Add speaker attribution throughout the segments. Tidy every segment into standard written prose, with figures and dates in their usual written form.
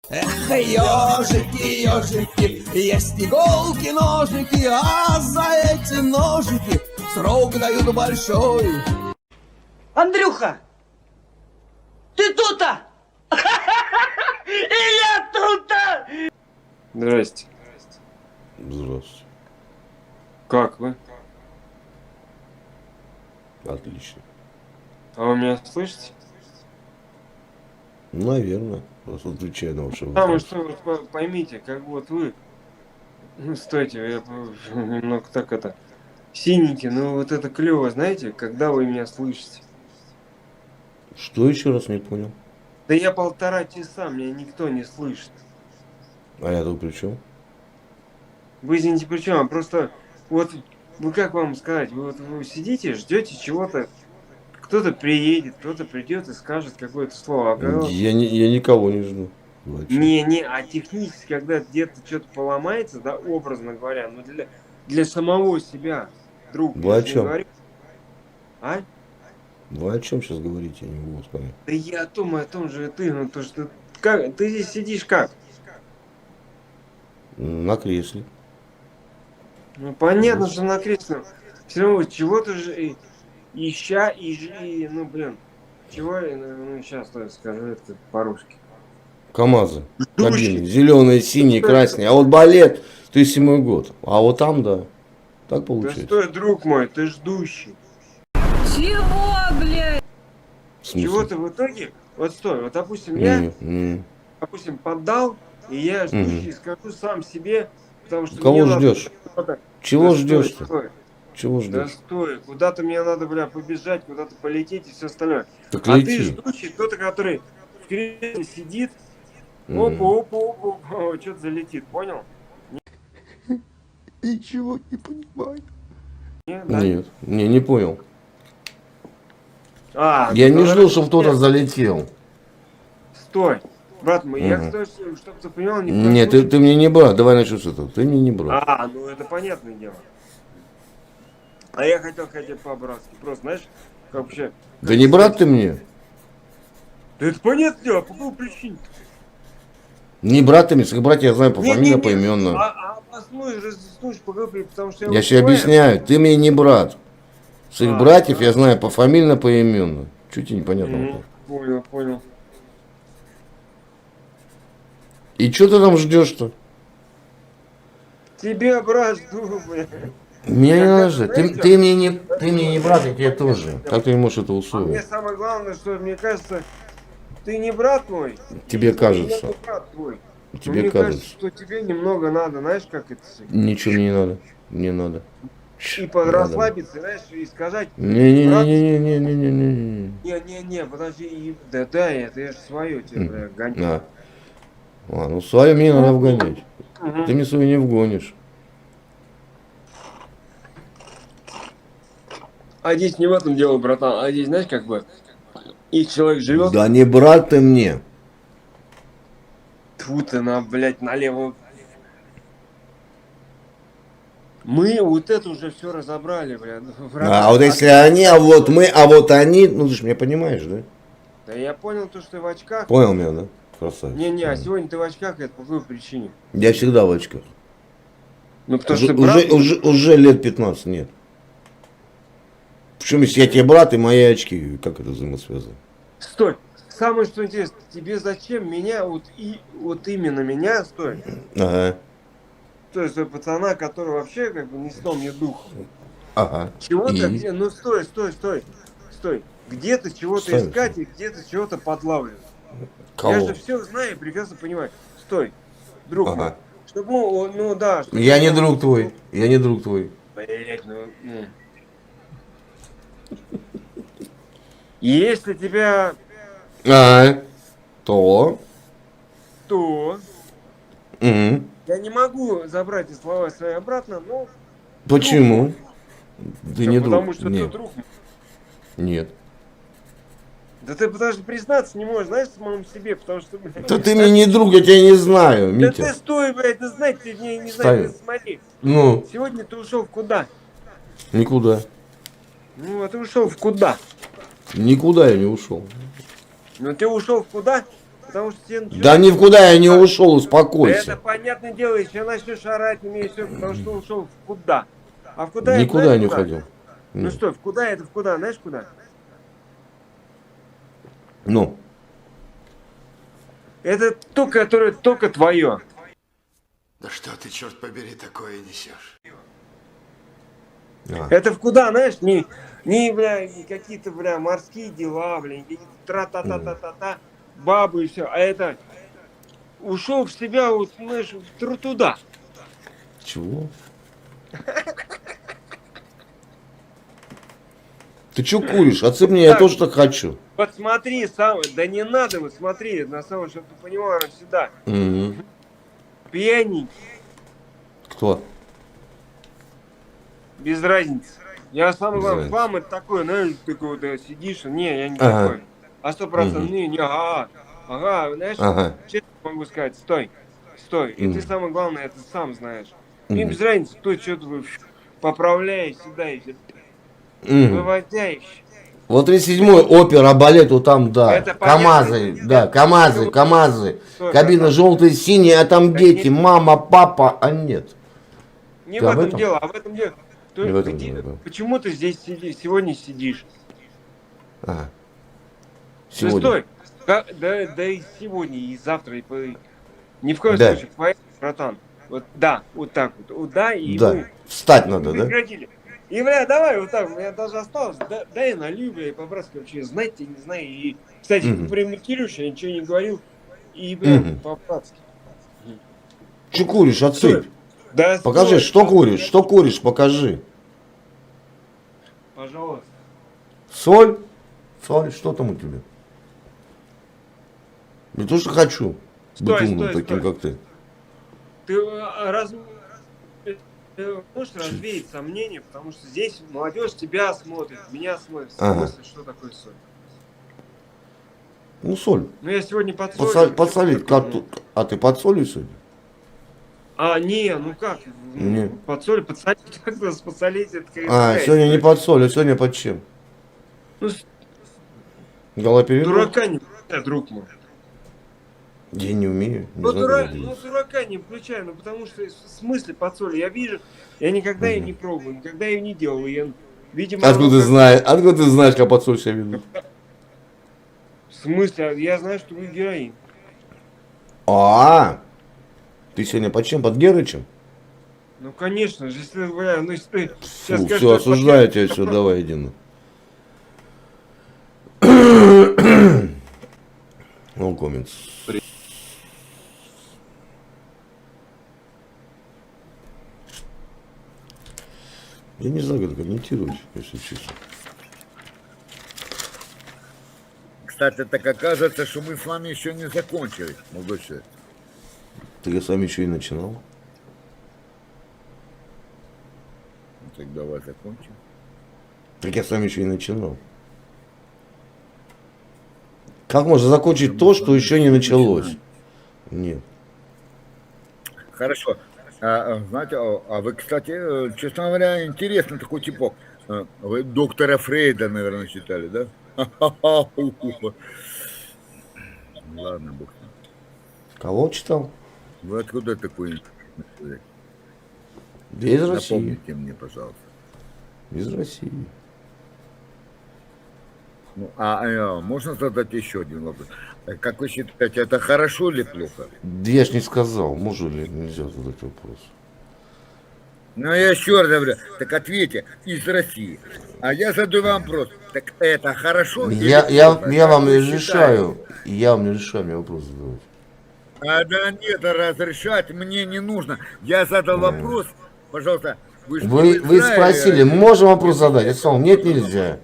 Speaker 1: Эх, ежики, ежики, есть иголки, ножики, а за эти ножики срок дают большой.
Speaker 2: Андрюха, ты тут-то? И я тут-то!
Speaker 3: Здрасте.
Speaker 4: Здравствуйте.
Speaker 3: Как вы?
Speaker 4: Отлично.
Speaker 3: А вы меня слышите?
Speaker 4: Наверное. Просто отвечаю на ваши
Speaker 3: Потому
Speaker 4: вопросы.
Speaker 3: что вот поймите, как вот вы. Ну, стойте, я немного так это. Синенький, ну вот это клево, знаете, когда вы меня слышите.
Speaker 4: Что еще раз не понял?
Speaker 3: Да я 1,5 часа, меня никто не слышит.
Speaker 4: А я тут при чем?
Speaker 3: Вы извините, при чем? А просто вот вы как вам сказать, вы сидите, ждете чего-то. Кто-то приедет, кто-то придет и скажет какое-то слово. А когда...
Speaker 4: Я никого не жду. Вы о чем?
Speaker 3: Не, а технически, когда где-то что-то поломается, да, образно говоря, ну для самого себя, друг,
Speaker 4: Вы
Speaker 3: я
Speaker 4: о
Speaker 3: же не
Speaker 4: чем?
Speaker 3: говорю. А?
Speaker 4: Вы о чем сейчас говорите? Я не могу понять.
Speaker 3: Да я о том же и ты, ну то, что как, ты здесь сидишь как?
Speaker 4: На кресле.
Speaker 3: Ну понятно, что на кресле. Все равно чего-то же ну блин, чего, ну сейчас скажу это по-русски.
Speaker 4: КамАЗы.
Speaker 3: Ждущий.
Speaker 4: Кабины. Зеленые, синие, красные. А вот балет 2007 год. А вот там, да. Так
Speaker 3: Да
Speaker 4: получается.
Speaker 3: стой, друг мой, ты ждущий.
Speaker 5: Чего, блядь?
Speaker 4: В смысле?
Speaker 3: Чего ты в итоге, вот стой, вот допустим я, допустим, поддал, и я ждущий скажу сам себе, потому что
Speaker 4: Кого
Speaker 3: мне надо
Speaker 4: ждешь?
Speaker 3: куда-то-
Speaker 4: Чего
Speaker 3: Да
Speaker 4: ждешь-то?
Speaker 3: стой,
Speaker 4: Чего
Speaker 3: да
Speaker 4: ждешь?
Speaker 3: стой, куда-то мне надо, бля, побежать, куда-то полететь и все остальное.
Speaker 4: Так
Speaker 3: А ты
Speaker 4: лети.
Speaker 3: ждущий, кто-то, который в кресле сидит, опа, что-то залетит, понял?
Speaker 4: Ничего не понимаю.
Speaker 3: Не, да?
Speaker 4: Нет, не понял.
Speaker 3: А,
Speaker 4: Я
Speaker 3: ну,
Speaker 4: не жду,
Speaker 3: давай,
Speaker 4: чтобы кто-то залетел.
Speaker 3: Стой, брат мой, я,
Speaker 4: Мгм.
Speaker 3: кстати, чтобы ты понял, не в коем
Speaker 4: Нет,
Speaker 3: случае-
Speaker 4: ты мне не брат. Давай начнем с этого. Ты мне не брат.
Speaker 3: А, ну это понятное дело. А я хотел хотя бы по-братски. Просто, знаешь, как вообще...
Speaker 4: Да не брат ты мне.
Speaker 3: Да это понятное дело, по какой причине?
Speaker 4: Не брат ты мне. Своих братьев я знаю по фамилии, поименно.
Speaker 3: А послушай, разъяснишь по какой причине, потому что
Speaker 4: Я тебе объясняю. Ты мне не брат. Своих братьев я знаю по фамилии, поименно. Чуть и непонятно.
Speaker 3: Понял.
Speaker 4: И что ты там ждешь-то?
Speaker 3: Тебе, брат, жду, бля.
Speaker 4: Меня не
Speaker 3: Я
Speaker 4: надо
Speaker 3: как-то,
Speaker 4: ждать.
Speaker 3: знаете,
Speaker 4: Ты мне не брат, я тебе тоже. Как ты не можешь это
Speaker 3: А мне
Speaker 4: условить?
Speaker 3: самое главное, что мне кажется, ты не брат мой.
Speaker 4: Тебе
Speaker 3: и
Speaker 4: кажется.
Speaker 3: я не брат твой. Но
Speaker 4: Тебе
Speaker 3: мне
Speaker 4: кажется.
Speaker 3: кажется, что тебе немного надо, знаешь, как это...
Speaker 4: Ничего мне не надо. Не надо.
Speaker 3: И подрасслабиться, знаешь, и сказать...
Speaker 4: Не-не-не-не-не-не-не-не.
Speaker 3: Не, подожди, да, это я же свое тебе, бля, гоню.
Speaker 4: На. А, ну свое мне надо вгонять.
Speaker 3: Мгм.
Speaker 4: Ты мне свою не вгонишь.
Speaker 3: А здесь не в этом дело, братан, а здесь, знаешь, как бы, их человек живет,
Speaker 4: Да не брат ты мне.
Speaker 3: тьфу ты на, блядь, налево. Мы вот это уже все разобрали, блядь.
Speaker 4: А вот если они, а вот мы, а вот они, ну ты же меня понимаешь, да?
Speaker 3: Да я понял то, что ты в очках.
Speaker 4: Понял меня, да? Красавец.
Speaker 3: Не, а сегодня ты в очках, это по какой причине?
Speaker 4: Я всегда в очках.
Speaker 3: Ну, потому
Speaker 4: Уже,
Speaker 3: что ты брат,
Speaker 4: уже лет 15 нет. Причем, если я тебе брат и мои очки, как это взаимосвязано?
Speaker 3: Стой, самое что интересно, тебе зачем меня, вот именно меня, стой,
Speaker 4: Ага.
Speaker 3: то есть пацана, который вообще как бы ни сном, ни духом.
Speaker 4: Ага.
Speaker 3: Чего-то,
Speaker 4: И?
Speaker 3: ну стой. Где-то чего-то
Speaker 4: Стой.
Speaker 3: искать и где-то чего-то подлавливать.
Speaker 4: Кого?
Speaker 3: Я же все знаю и прекрасно понимаю. Стой, друг мой.
Speaker 4: Ага.
Speaker 3: Чтобы, ну да. Чтобы
Speaker 4: Я не друг твой. Я не друг твой.
Speaker 3: Блять, ну. Если тебя,
Speaker 4: А, то.
Speaker 3: то
Speaker 4: Мгм.
Speaker 3: я не могу забрать эти слова свои обратно, но
Speaker 4: Почему? Ты
Speaker 3: да
Speaker 4: не
Speaker 3: потому
Speaker 4: друг.
Speaker 3: что ты
Speaker 4: Нет.
Speaker 3: друг.
Speaker 4: Нет.
Speaker 3: Да ты даже признаться не можешь, знаешь, самому себе, потому что, блядь,
Speaker 4: Да ты мне не друг, я тебя не знаю,
Speaker 3: да ты
Speaker 4: Митя.
Speaker 3: стой, блядь, ты знать, ты не
Speaker 4: Ставим.
Speaker 3: знаешь, ты смотри.
Speaker 4: Ну,
Speaker 3: Сегодня ты ушел в куда?
Speaker 4: никуда.
Speaker 3: Ну, а ты ушел в куда?
Speaker 4: Никуда я не ушел.
Speaker 3: Ну, ты ушел в куда? потому что тебе начинают-
Speaker 4: Да никуда я не ушел,
Speaker 3: Да это
Speaker 4: успокойся.
Speaker 3: понятное дело, если начнешь орать на меня, все, потому что он ушел в куда. А в куда
Speaker 4: Никуда
Speaker 3: это,
Speaker 4: я
Speaker 3: знаешь,
Speaker 4: не
Speaker 3: куда?
Speaker 4: ходил.
Speaker 3: Ну
Speaker 4: Нет.
Speaker 3: что, в куда это, в куда, знаешь куда?
Speaker 4: Ну,
Speaker 3: Это то, которое только твое.
Speaker 6: Да что ты, черт побери, такое несешь?
Speaker 3: Это в куда, знаешь, не бля, какие-то, бля, морские дела, бля, какие-то тра-та-та-та-та-та, бабы и все. А это ушел в себя, вот, знаешь, туда.
Speaker 4: чего? Ты что куришь? Отсыпь мне, я
Speaker 3: Так.
Speaker 4: тоже так хочу.
Speaker 3: Вот смотри, сам, да не надо, вот смотри, на самом деле, чтобы ты понимал, сюда.
Speaker 4: Мгм.
Speaker 3: Пьяненький,
Speaker 4: Кто?
Speaker 3: без разницы. Я самый
Speaker 4: Без
Speaker 3: главный,
Speaker 4: разницы.
Speaker 3: вам это такое, знаешь, такой вот сидишь, не, я не
Speaker 4: Ага.
Speaker 3: такой. А 100%,
Speaker 4: Мгм.
Speaker 3: не, ага, знаешь,
Speaker 4: Ага.
Speaker 3: честно могу сказать, стой. И ты
Speaker 4: Мгм.
Speaker 3: самое главное, это сам знаешь. Мне
Speaker 4: Мгм.
Speaker 3: без разницы, кто что-то поправляешь сюда и все.
Speaker 4: Мгм.
Speaker 3: Выводящий.
Speaker 4: Вот 37-й опера, балет, вот там, да.
Speaker 3: Это понятно.
Speaker 4: КамАЗы, да, КамАЗы.
Speaker 3: Стой,
Speaker 4: Кабина
Speaker 3: братан.
Speaker 4: желтая, синяя, а там
Speaker 3: Да
Speaker 4: дети,
Speaker 3: нет.
Speaker 4: мама, папа, а нет.
Speaker 3: Не
Speaker 4: Ты
Speaker 3: в
Speaker 4: об
Speaker 3: этом
Speaker 4: этом?
Speaker 3: дело, а в этом дело.
Speaker 4: Не в этом дело, да.
Speaker 3: Почему ты здесь сегодня сидишь?
Speaker 4: Ага.
Speaker 3: Да
Speaker 4: Сегодня.
Speaker 3: стой. Да и сегодня, и завтра, ни в коем
Speaker 4: Да.
Speaker 3: случае, поэтому, братан. Вот да, вот так вот. Да, и
Speaker 4: Да,
Speaker 3: мы
Speaker 4: встать надо, да?
Speaker 3: прекратили. И, бля, давай вот так, у меня даже осталось, дай я налью, бля, и по-братски вообще, знать тебя не знаю. И, кстати,
Speaker 4: Мгм.
Speaker 3: ты про Кирюша, я ничего не говорил, и, бля,
Speaker 4: Мгм.
Speaker 3: по-братски.
Speaker 4: Че куришь, отсыпь?
Speaker 3: Да,
Speaker 4: Покажи,
Speaker 3: стой,
Speaker 4: что куришь, что куришь, покажи.
Speaker 3: Пожалуйста.
Speaker 4: Соль? Соль, что там у тебя? Не то, что хочу.
Speaker 3: Стой,
Speaker 4: Быть умным
Speaker 3: стой,
Speaker 4: таким,
Speaker 3: стой.
Speaker 4: как ты.
Speaker 3: Ты можешь развеять сомнения, потому что здесь молодежь тебя смотрит, меня смотрит. В
Speaker 4: Ага.
Speaker 3: смысле, что такое соль?
Speaker 4: Ну, соль.
Speaker 3: Ну, я сегодня подсолил.
Speaker 4: Подсолить. А ты подсолишь сегодня?
Speaker 3: Не, ну как?
Speaker 4: Не.
Speaker 3: Подсолить, как нас подсолить, это
Speaker 4: А, сегодня не под соль, а сегодня под чем?
Speaker 3: Ну,
Speaker 4: Голоперидол?
Speaker 3: дурака не включай, друг мой.
Speaker 4: Я не умею. Не
Speaker 3: Ну,
Speaker 4: знаю, как это
Speaker 3: ну,
Speaker 4: делать.
Speaker 3: дурака не включай, ну потому что в смысле подсоли я вижу, я никогда ее не пробую, никогда ее не делал. Я, видимо,
Speaker 4: Откуда
Speaker 3: оно
Speaker 4: ты
Speaker 3: как-
Speaker 4: знаешь? Откуда ты знаешь, как под соль себя ведут?
Speaker 3: В смысле? Я знаю, что вы героин.
Speaker 4: А, ты сегодня под чем? Под Герычем?
Speaker 3: Ну, конечно же, если, бля, ну, если ты сейчас
Speaker 4: Фу,
Speaker 3: скажешь,
Speaker 4: все,
Speaker 3: что
Speaker 4: осуждаю тебя,
Speaker 3: это
Speaker 4: все,
Speaker 3: просто-
Speaker 4: давай, иди на. Ну, комментс. Я не знаю, как комментировать, если честно.
Speaker 6: Кстати, так оказывается, что мы с вами еще не закончили, молодой человек.
Speaker 4: Так я с вами еще и начинал.
Speaker 6: Ну, так давай закончим.
Speaker 4: Так я с вами еще и начинал. Как можно закончить то, что еще не началось? Нет.
Speaker 6: Хорошо. Знаете, вы, кстати, честно говоря, интересный такой типок. Вы доктора Фрейда, наверное, читали, да? Ладно, бог с ним.
Speaker 4: Кого читал?
Speaker 6: Вы откуда такой?
Speaker 4: Из России.
Speaker 6: Напомните мне, пожалуйста.
Speaker 4: Из России.
Speaker 6: Ну, можно задать еще один вопрос? Как вы считаете, это хорошо или плохо?
Speaker 4: Да я ж не сказал, можно ли нельзя задать вопрос.
Speaker 6: Ну, я еще раз говорю, так ответьте, из России. А я задаю вам вопрос, так это хорошо или
Speaker 4: Я
Speaker 6: плохо?
Speaker 4: вам
Speaker 6: Как
Speaker 4: не
Speaker 6: вы
Speaker 4: разрешаю. Я вам не разрешаю мне вопрос задавать.
Speaker 6: Да нет, разрешать мне не нужно. Я задал вопрос, пожалуйста. Вы
Speaker 4: Спросили, можем вопрос задать? Я сказал, нет, нельзя.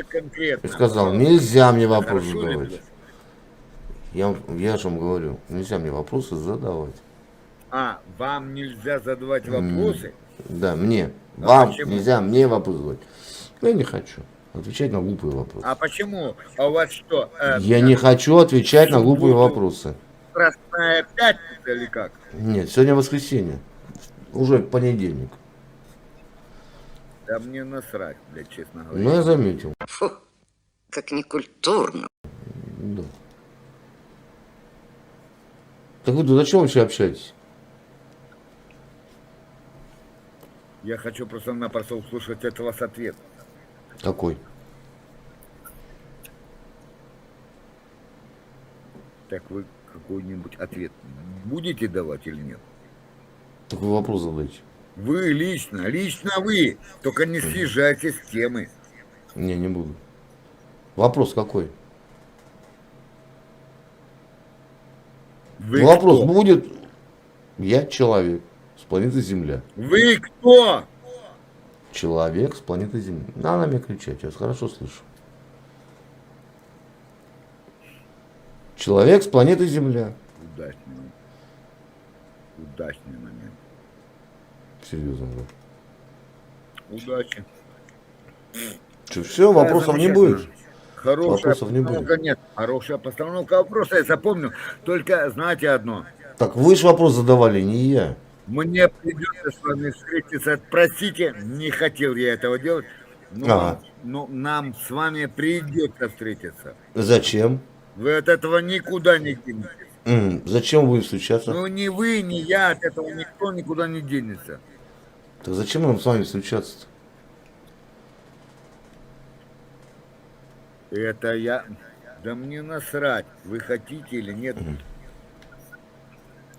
Speaker 6: конкретно.
Speaker 4: Я сказал, нельзя мне вопрос
Speaker 6: Хорошо или
Speaker 4: задавать. Я же вам говорю, нельзя мне вопросы задавать.
Speaker 6: Вам нельзя задавать вопросы?
Speaker 4: Да, мне. Вам
Speaker 6: почему?
Speaker 4: нельзя мне вопрос задавать. Я не хочу отвечать на глупые вопросы.
Speaker 6: А почему? А у вас что?
Speaker 4: Я не хочу отвечать на глупые
Speaker 6: субботу.
Speaker 4: вопросы.
Speaker 6: Красная пятница или как?
Speaker 4: Нет, сегодня воскресенье. Уже понедельник.
Speaker 6: Да мне насрать, блядь, честно говоря.
Speaker 4: Ну, я заметил.
Speaker 7: Фу, как некультурно.
Speaker 4: Да. Так вы тут о чем вообще общаетесь?
Speaker 6: Я хочу просто-напросто услышать от вас ответ.
Speaker 4: Какой?
Speaker 6: Так вы какой-нибудь ответ будете давать или нет?
Speaker 4: Такой вопрос задайте.
Speaker 6: Вы лично вы, только не съезжайте с темы.
Speaker 4: Не буду. Вопрос какой?
Speaker 6: Вы
Speaker 4: Вопрос
Speaker 6: кто?
Speaker 4: будет. Я человек с планеты Земля.
Speaker 6: Вы кто?
Speaker 4: Человек с планеты Земля. Надо мне кричать, я вас хорошо слышу. Человек с планеты Земля.
Speaker 6: Удачный момент.
Speaker 4: Серьезно, да.
Speaker 6: Удачи.
Speaker 4: Что, все, вопросов не будет?
Speaker 6: Хорошая
Speaker 4: Вопросов не
Speaker 6: постановка
Speaker 4: будет.
Speaker 6: нет. Хорошая постановка вопроса, я запомню. Только знаете одно.
Speaker 4: Так вы же вопрос задавали, не я.
Speaker 6: Мне придется с вами встретиться. Простите, не хотел я этого делать. Но нам с вами придется встретиться.
Speaker 4: Зачем?
Speaker 6: Вы от этого никуда не денетесь.
Speaker 4: Зачем будем встречаться?
Speaker 6: Ну ни вы, ни я, от этого никто никуда не денется.
Speaker 4: Так зачем нам с вами встречаться-то?
Speaker 6: Это я... Да мне насрать, вы хотите или нет.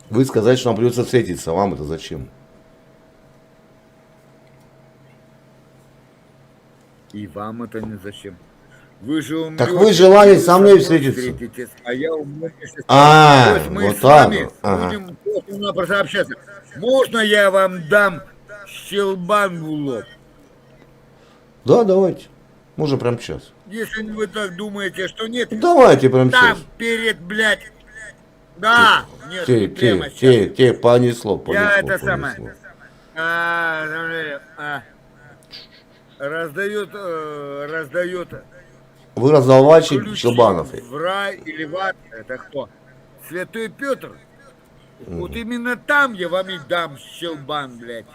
Speaker 4: Вы сказали, что нам придется встретиться. Вам это зачем?
Speaker 6: И вам это не зачем. Вы же умрете,
Speaker 4: Так вы желали со мной встретиться.
Speaker 6: встретитесь, а я умру вместе с
Speaker 4: А,
Speaker 6: вами. То есть мы
Speaker 4: вот
Speaker 6: с вами
Speaker 4: так. Ага.
Speaker 6: будем просто-напросто общаться. Можно я вам дам щелбан в лоб?
Speaker 4: Да, давайте. Можно прямо сейчас.
Speaker 6: Если вы так думаете, что нет,
Speaker 4: Давайте прямо
Speaker 6: там
Speaker 4: сейчас.
Speaker 6: перед, блядь. Да, нет, прямо сейчас.
Speaker 4: Понесло.
Speaker 6: Я это самое. Раздают
Speaker 4: Вы раздавальщик
Speaker 6: ключи
Speaker 4: Щелбанов.
Speaker 6: в рай или в ад. Это кто? Святой Петр. Вот именно там я вам и дам щелбан, блядь.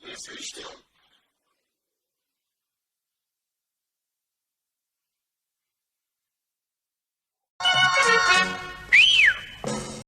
Speaker 4: Если что,